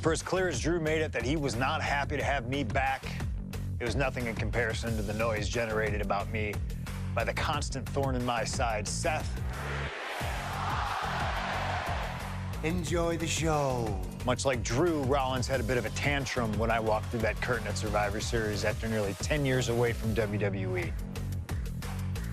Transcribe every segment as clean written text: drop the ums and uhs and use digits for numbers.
For as clear as Drew made it that he was not happy to have me back, it was nothing in comparison to the noise generated about me by the constant thorn in my side, Seth. Enjoy the show. Much like Drew, Rollins had a bit of a tantrum when I walked through that curtain at Survivor Series after nearly 10 years away from WWE.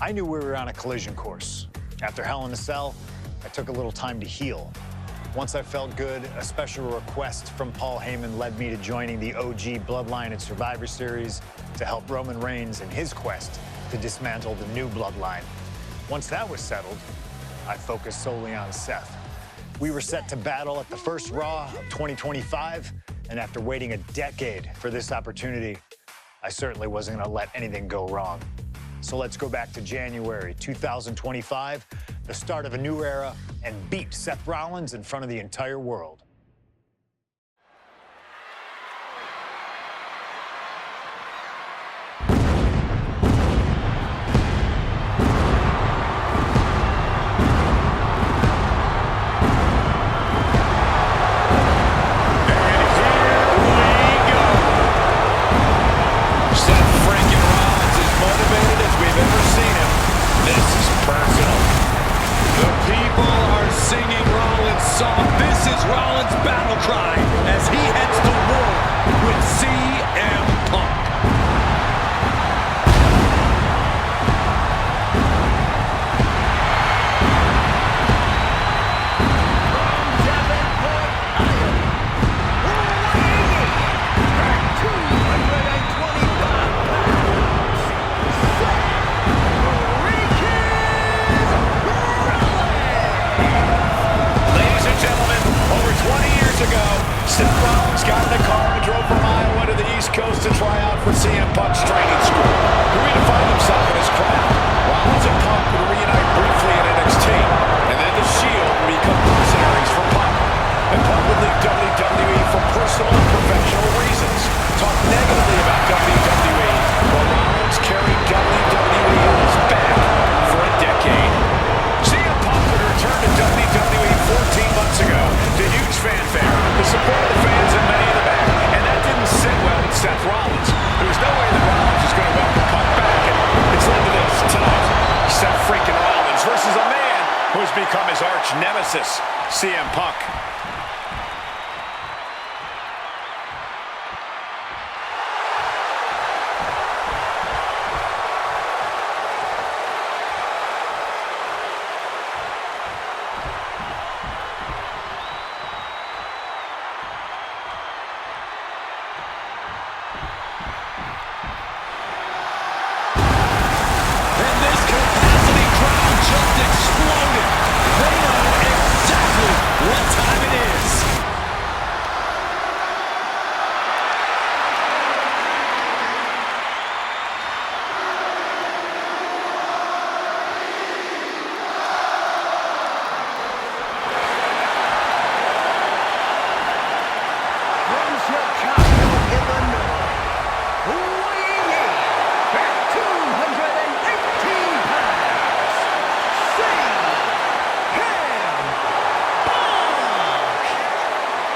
I knew we were on a collision course. After Hell in a Cell, I took a little time to heal. Once I felt good, a special request from Paul Heyman led me to joining the OG Bloodline at Survivor Series to help Roman Reigns in his quest to dismantle the new Bloodline. Once that was settled, I focused solely on Seth. We were set to battle at the first Raw of 2025, and after waiting a decade for this opportunity, I certainly wasn't gonna let anything go wrong. So let's go back to January 2025, the start of a new era, and beat Seth Rollins in front of the entire world. Seth Rollins got in a car and drove from Iowa to the East Coast to try out for CM Punk's training school. He redefined himself in his craft. Rollins and Punk would reunite briefly in NXT, and then the Shield would become mercenaries for Punk. And Punk would leave WWE for personal and professional reasons. Talk negatively about WWE, while Rollins carried WWE on his back for a decade. CM Punk would return to WWE 14 months ago to huge fanfare, the support of the fans and many in the back, and that didn't sit well with Seth Rollins. There was no way that Rollins was going to welcome Punk back, and it's led to this tonight. Seth freaking Rollins versus a man who has become his arch nemesis, CM Punk.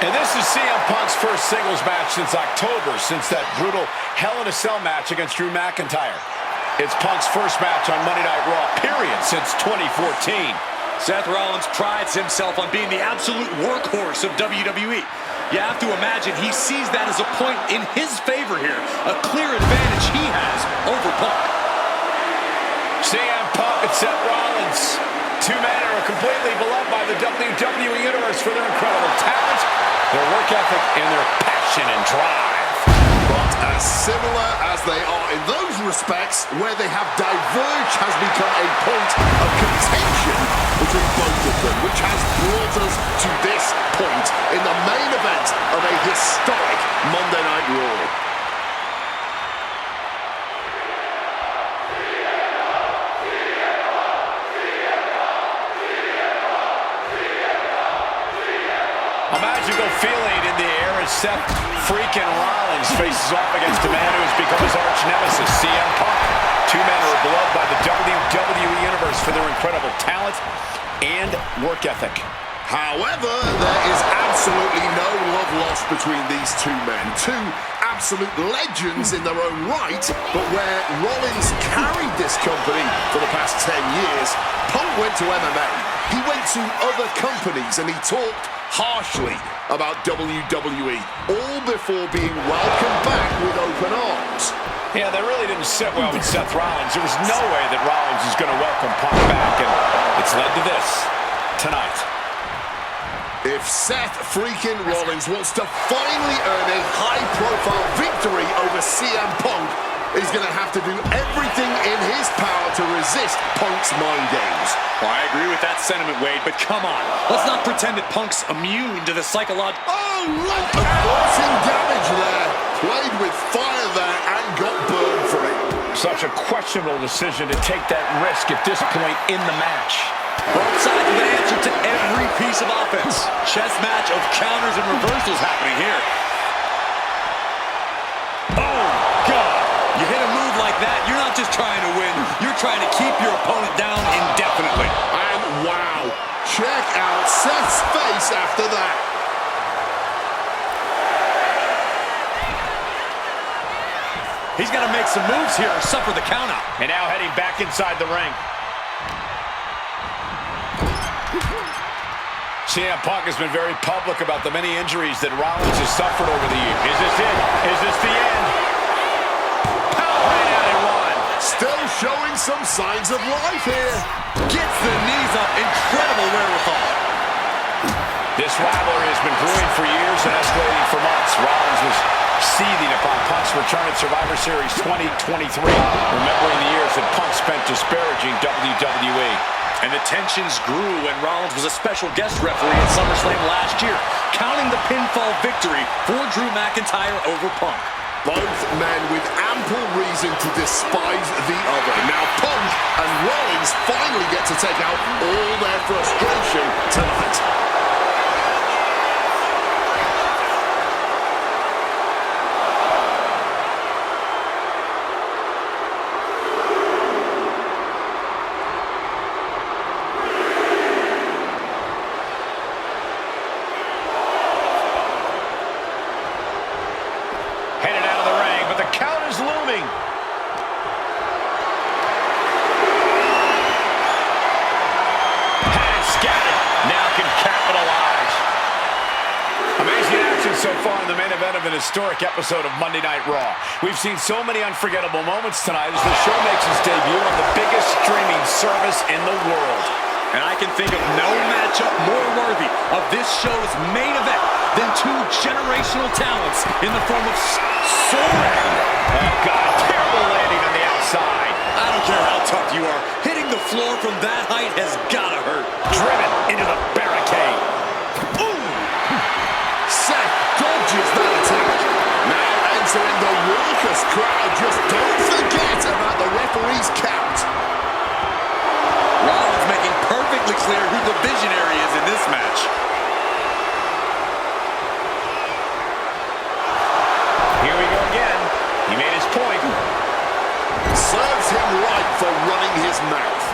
And this is CM Punk's first singles match since October, since that brutal Hell in a Cell match against Drew McIntyre. It's Punk's first match on Monday Night Raw, period, since 2014. Seth Rollins prides himself on being the absolute workhorse of WWE. You have to imagine he sees that as a point in his favor here, a clear advantage he has over Punk. CM Punk and Seth Rollins, two men who are completely beloved by the WWE Universe for their incredible talent, their work ethic, and their passion and drive. But as similar as they are in those respects, where they have diverged has become a point of contention between both of them, which has brought us to this point in the main event of a historic Monday Night Raw. A magical feeling in the air as Seth freaking Rollins faces off against a man who has become his arch nemesis, CM Punk. Two men who are beloved by the WWE Universe for their incredible talent and work ethic. However, there is absolutely no love lost between these two men. Two absolute legends in their own right, but where Rollins carried this company for the past 10 years, Punk went to MMA. He went to other companies and he talked harshly about WWE, all before being welcomed back with open arms. Yeah, that really didn't sit well with Seth Rollins. There was no way that Rollins is going to welcome Punk back, and it's led to this tonight. If Seth freaking Rollins wants to finally earn a high-profile victory over CM Punk, he's going to have to do everything in his power to resist Punk's mind games. Well, I agree with that sentiment, Wade, but come on. Let's not pretend that Punk's immune to the psychological... Oh, look! Avoiding damage there. Played with fire there and got burned for it. Such a questionable decision to take that risk at this point in the match. Both sides with an answer to every piece of offense. Chess match of counters and reversals happening here. Oh, God. You hit a move like that, you're not just trying to win, you're trying to keep your opponent down indefinitely. And wow, check out Seth's face after that. He's got to make some moves here or suffer the countout. And now heading back inside the ring. CM Punk has been very public about the many injuries that Rollins has suffered over the years. Is this it? Is this the end? Power right out in one. Still showing some signs of life here. Gets the knees up. Incredible wherewithal. This rivalry has been brewing for years and escalating for months. Rollins was seething upon Punk's return at Survivor Series 2023, remembering the years that Punk spent disparaging WWE. And the tensions grew when Rollins was a special guest referee at SummerSlam last year, counting the pinfall victory for Drew McIntyre over Punk. Both men with ample reason to despise the other. Now Punk and Rollins finally get to take out all their frustration tonight. Headed out of the ring, but the count is looming. Had it scattered. Now can capitalize. Amazing action so far in the main event of an historic episode of Monday Night Raw. We've seen so many unforgettable moments tonight as the show makes its debut on the biggest streaming service in the world. And I can think of no matchup more worthy of this show's main event than two generational talents in the form of Soaring. Oh, God, terrible landing on the outside. I don't care how tough you are. Hitting the floor from that height has got to hurt. Driven into the barricade. Ooh! Seth dodges that attack. Now entering the raucous crowd. Just don't forget about the referee's count. Rollins making perfectly clear who the visionary is in this match. Here we go again. He made his point. Serves him right for running his mouth.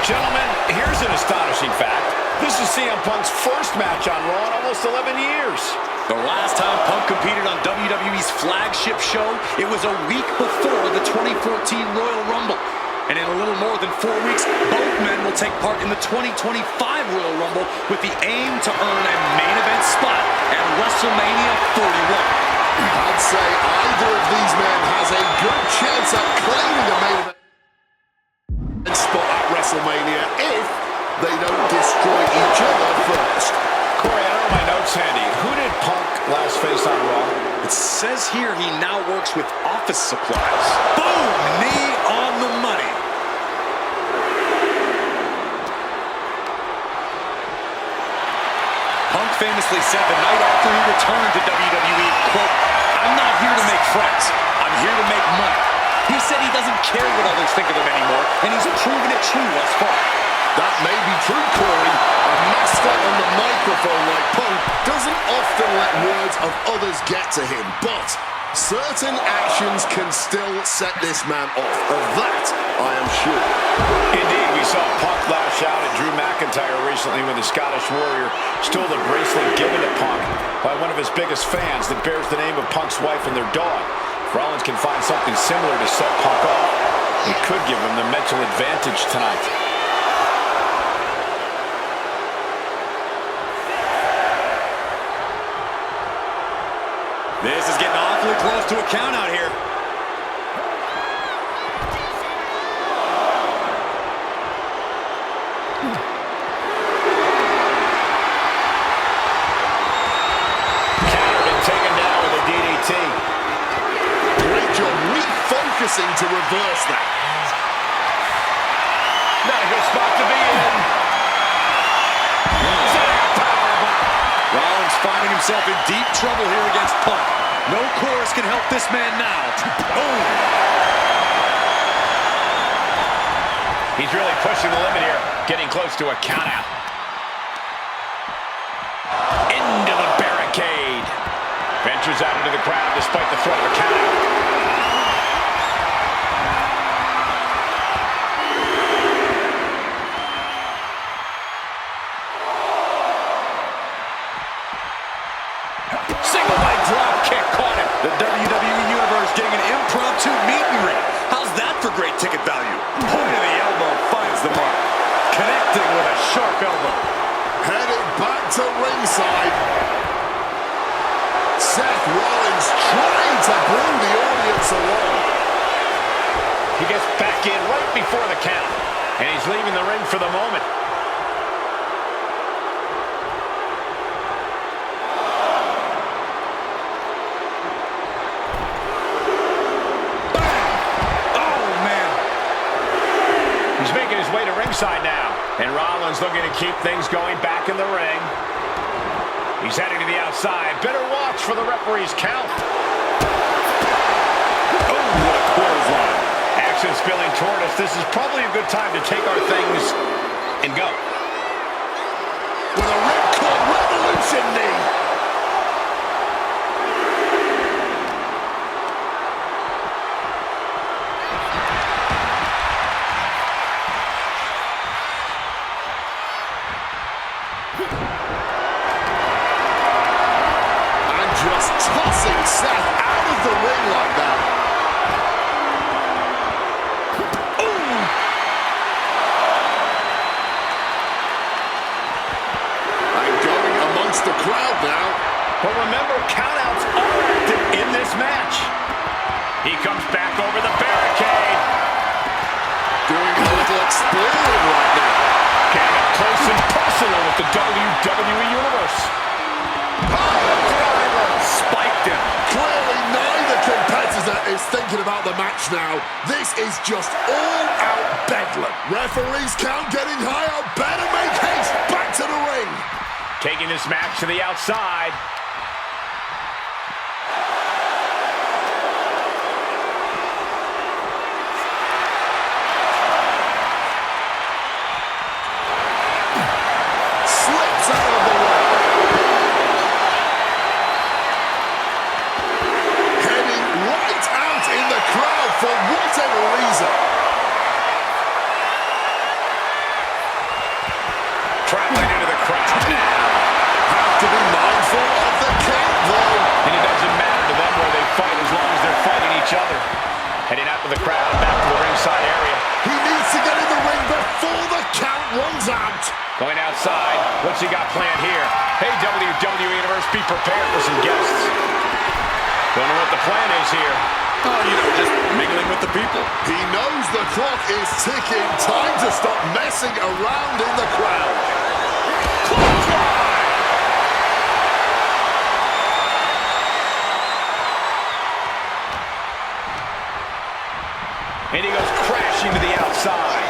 Gentlemen, here's an astonishing fact. This is CM Punk's first match on Raw in almost 11 years. The last time Punk competed on WWE's flagship show, it was a week before the 2014 Royal Rumble. And in a little more than 4 weeks, both men will take part in the 2025 Royal Rumble with the aim to earn a main event spot at WrestleMania 41. I'd say either of these men has a good chance at claiming a main event spot at WrestleMania if they don't destroy each other first. Corey, I don't have my notes handy. Who did Punk last face on Raw? It says here he now works with office supplies. Boom! Knee on the money. Punk famously said the night after he returned to WWE, quote, "I'm not here to make friends. I'm here to make money." He said he doesn't care what others think of him anymore, and he's proven it true thus far. That may be true, Corey. A master on the microphone like Punk doesn't often let words of others get to him, but certain actions can still set this man off. Of that, I am sure. Indeed, we saw Punk last out at Drew McIntyre recently when the Scottish Warrior stole the bracelet given to Punk by one of his biggest fans that bears the name of Punk's wife and their dog. If Rollins can find something similar to set Punk off, it could give him the mental advantage tonight. This is getting awfully close to a count out here. Countered and taken down with a DDT. Great job refocusing to reverse that. Not a good spot to be in. Rollins finding himself in deep trouble here against Punk. No chorus can help this man now. Boom! He's really pushing the limit here, getting close to a countout. Into the barricade. Ventures out into the crowd despite the threat of a countout. Single leg drop kick caught him. The WWE Universe getting an impromptu meet and greet. How's that for great ticket value? Point of the elbow finds the mark. Connecting with a sharp elbow. Headed back to ringside. Seth Rollins trying to bring the audience along. He gets back in right before the count, and he's leaving the ring for the moment. Way to ringside now, and Rollins looking to keep things going back in the ring. He's heading to the outside. Better watch for the referee's count. Oh, what a clothesline. Action spilling toward us. This is probably a good time to take our things and go. With a ripcord revolution knee. Just tossing Seth out of the ring like that. Ooh. And going amongst the crowd now. But remember, countouts are active in this match. He comes back over the barricade. Doing a little exploring right now. Getting up close and personal with the WWE Universe. Spiked him. Clearly neither competitor is thinking about the match now. This is just all-out bedlam. Referee's count getting higher. Better make haste back to the ring. Taking this match to the outside. Slips out of the way. Heading right out in the crowd for whatever reason. Traveling into the crowd now. Have to be mindful of the count, though. And it doesn't matter to them where they fight as long as they're fighting each other. Heading out to the crowd, back to the ringside area. He needs to get in the ring before the count runs out. Going outside. What's he got planned here? Hey, WWE Universe, be prepared for some guests. Don't know what the plan is here. Oh, you know, just mingling with the people. He knows the clock is ticking. Time to stop messing around in the crowd. And he goes crashing to the outside.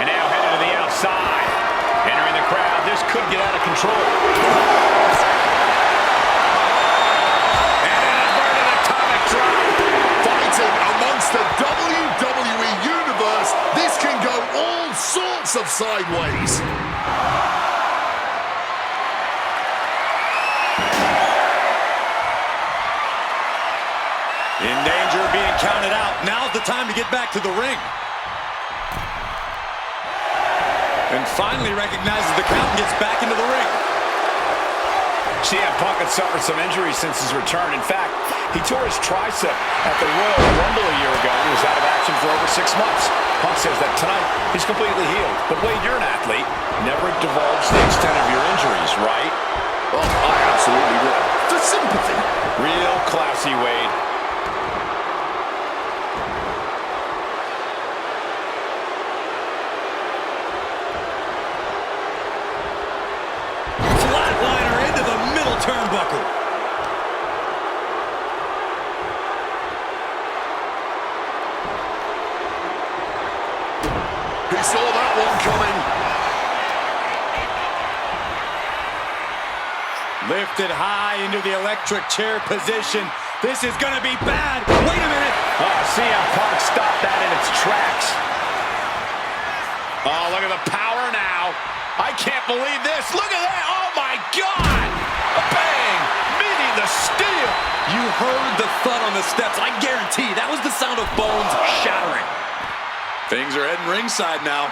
And now headed to the outside. Entering the crowd. This could get out of control. And an inverted atomic drop. Fighting amongst the WWE Universe. This can go all sorts of sideways. In danger of being counted out. Now's the time to get back to the ring. And finally recognizes the count and gets back into the ring. CM Punk had suffered some injuries since his return. In fact, he tore his tricep at the Royal Rumble a year ago and was out of action for over 6 months. Punk says that tonight he's completely healed. But Wade, you're an athlete. Never divulge the extent of your injuries, right? Oh, I absolutely will. For sympathy. Real classy, Wade. Flatliner into the middle turnbuckle. He saw that one coming. Lifted high into the electric chair position. This is going to be bad. Wait a minute. CM Punk stopped that in its tracks. Oh, look at the power now. I can't believe this. Look at that. Oh, my God. A bang. Meeting the steel. You heard the thud on the steps. I guarantee that was the sound of bones shattering. Things are heading ringside now.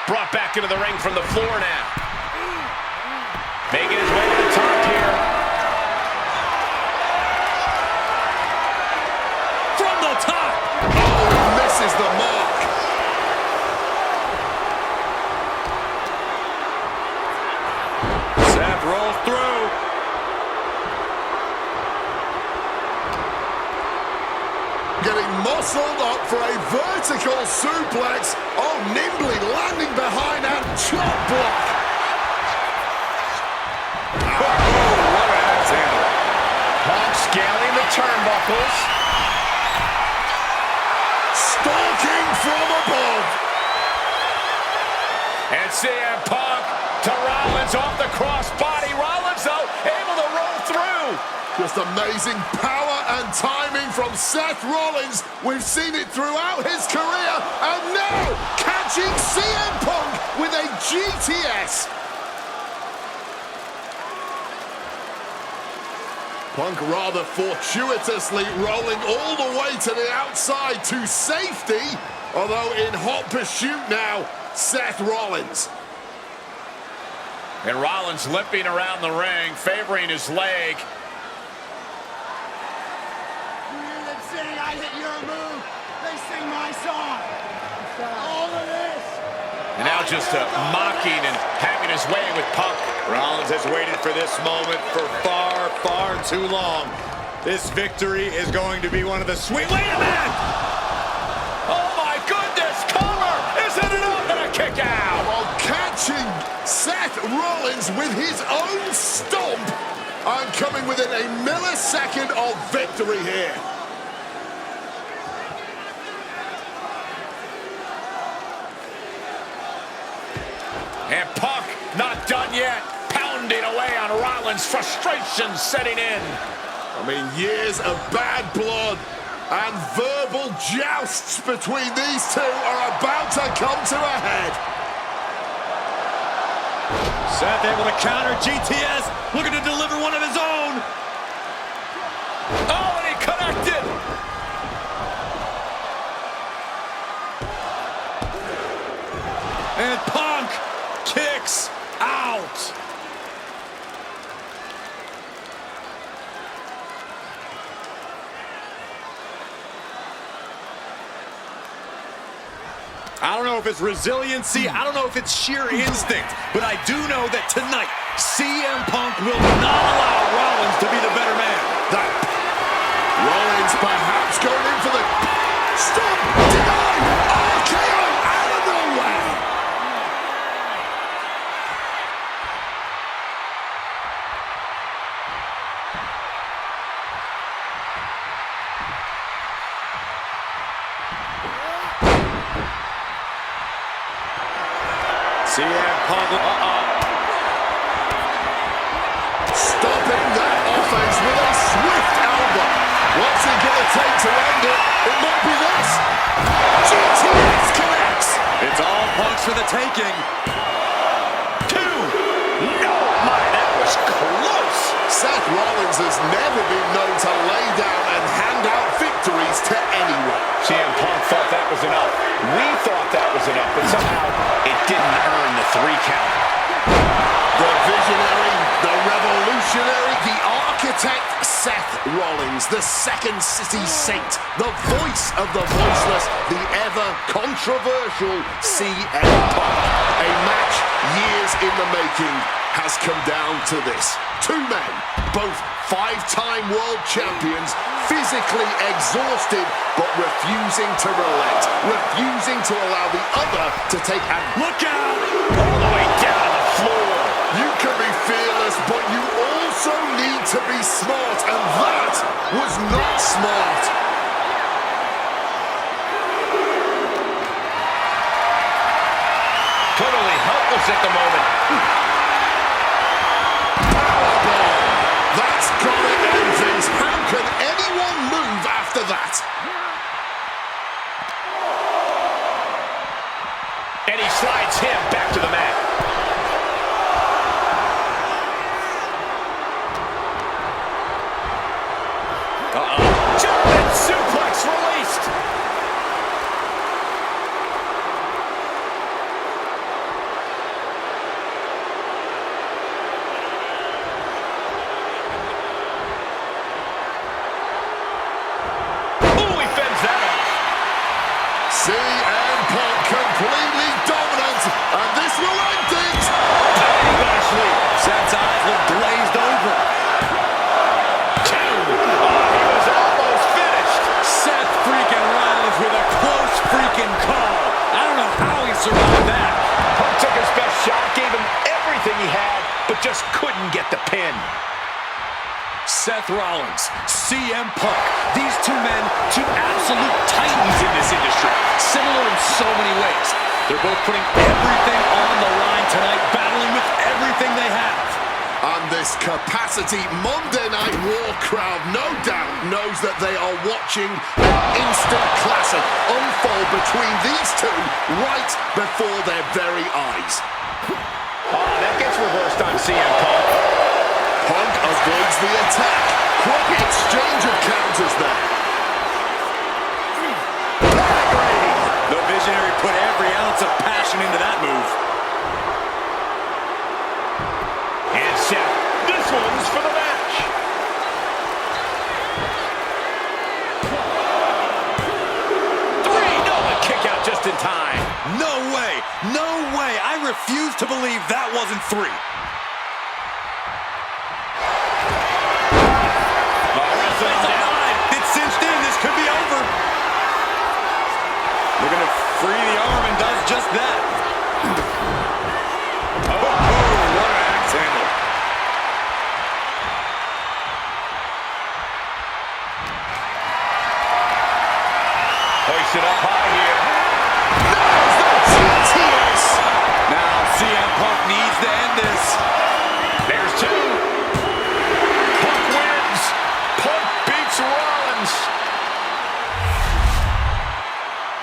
Brought back into the ring from the floor now. Making his way to the top here. From the top. Oh, he misses the mark. Seth rolls through. Getting muscled up for a vertical suplex. Oh, nimbly landing behind and chop block. Oh, what a axe handle. Punk scaling the turnbuckles. Stalking from above. And CM Punk to Rollins off the crossbody. Rollins, though, able to roll through. Just amazing power and timing from Seth Rollins. We've seen it throughout his career. And now, catching CM Punk with a GTS. Punk rather fortuitously rolling all the way to the outside to safety. Although in hot pursuit now, Seth Rollins. And Rollins limping around the ring, favoring his leg. I hit your move. They sing my song. All of this. And now just mocking and having his way with Punk. Rollins has waited for this moment for far, far too long. This victory is going to be one of the sweet... Wait a minute! Oh my goodness! Cover! Isn't it up? And a kick out! While catching Seth Rollins with his own stomp. I'm coming within a millisecond of victory here. And Punk not done yet. Pounding away on Rollins. Frustration setting in. I mean, years of bad blood and verbal jousts between these two are about to come to a head. Seth able to counter GTS, looking to deliver one of his own. Oh, and he connected. And Punk kicks out. I don't know if it's resiliency, I don't know if it's sheer instinct, but I do know that tonight, CM Punk will not allow Rollins to be the better man. Rollins perhaps going in for the stop, deny, RKO out of nowhere. CM Punk, Stopping that offense with a swift elbow. What's it going to take to end it? It might be this. GTS connects. it's all Punk's for the taking. Two. No, my, that was close. Seth Rollins has never been known to lay down and hand out victories to anyone. CM Punk thought that was enough. We thought that was enough, but somehow it didn't earn the 3 count. The visionary, the revolutionary, the architect, Seth Rollins, the second city saint, the voice of the voiceless, the ever-controversial CM Punk. A match years in the making has come down to this. 2 men, both 5-time world champions, physically exhausted, but refusing to relent, refusing to allow the other to take a Look out! All the way down to the floor. You can be fearless, but you also need to be smart, and that was not smart. Totally helpless at the moment. Powerbomb. That's gotta end things. How can anyone move after that? And he slides him back to the mat. German suplex released. Ooh, he fends that off. CM Punk completely dominant, and this will end things. Lashley. Seth's eyes look glazed over. 2. Oh, he was almost finished. Seth freaking Rollins with a close freaking call. I don't know how he survived that. Punk took his best shot, gave him everything he had, but just couldn't get the pin. Seth Rollins, CM Punk. These 2 men, 2 absolute titans in this industry. Similar in so many ways. They're both putting everything on the line tonight, battling with everything they have. And this capacity Monday Night War crowd no doubt knows that they are watching an instant classic unfold between these 2 right before their very eyes. Oh, that gets reversed on CM Punk. Punk avoids the attack. Quick exchange of counters there. The visionary put every ounce of passion into that move. And Seth, this one's for the match. No, a kick out just in time. No way, no way. I refuse to believe that wasn't 3. It's cinched in. This could be over. Looking to free the arm and does just that. Oh, what an axe handle. Hoisted up high here. Now CM Punk needs to end this. There's 2. Punk wins. Punk beats Rollins.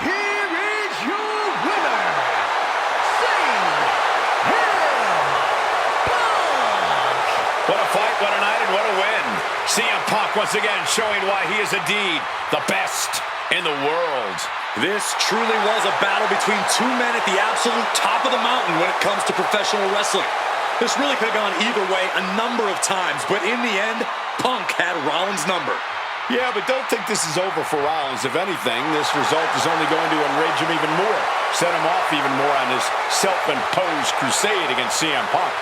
Here is your winner, CM Punk. What a fight, what a night, and what a win. CM Punk once again showing why he is indeed the best in the world. This truly was a battle between 2 men at the absolute top of the mountain when it comes to professional wrestling. This really could have gone either way a number of times, but in the end, Punk had Rollins' number. Yeah, but don't think this is over for Rollins. If anything, this result is only going to enrage him even more, set him off even more on his self-imposed crusade against CM Punk.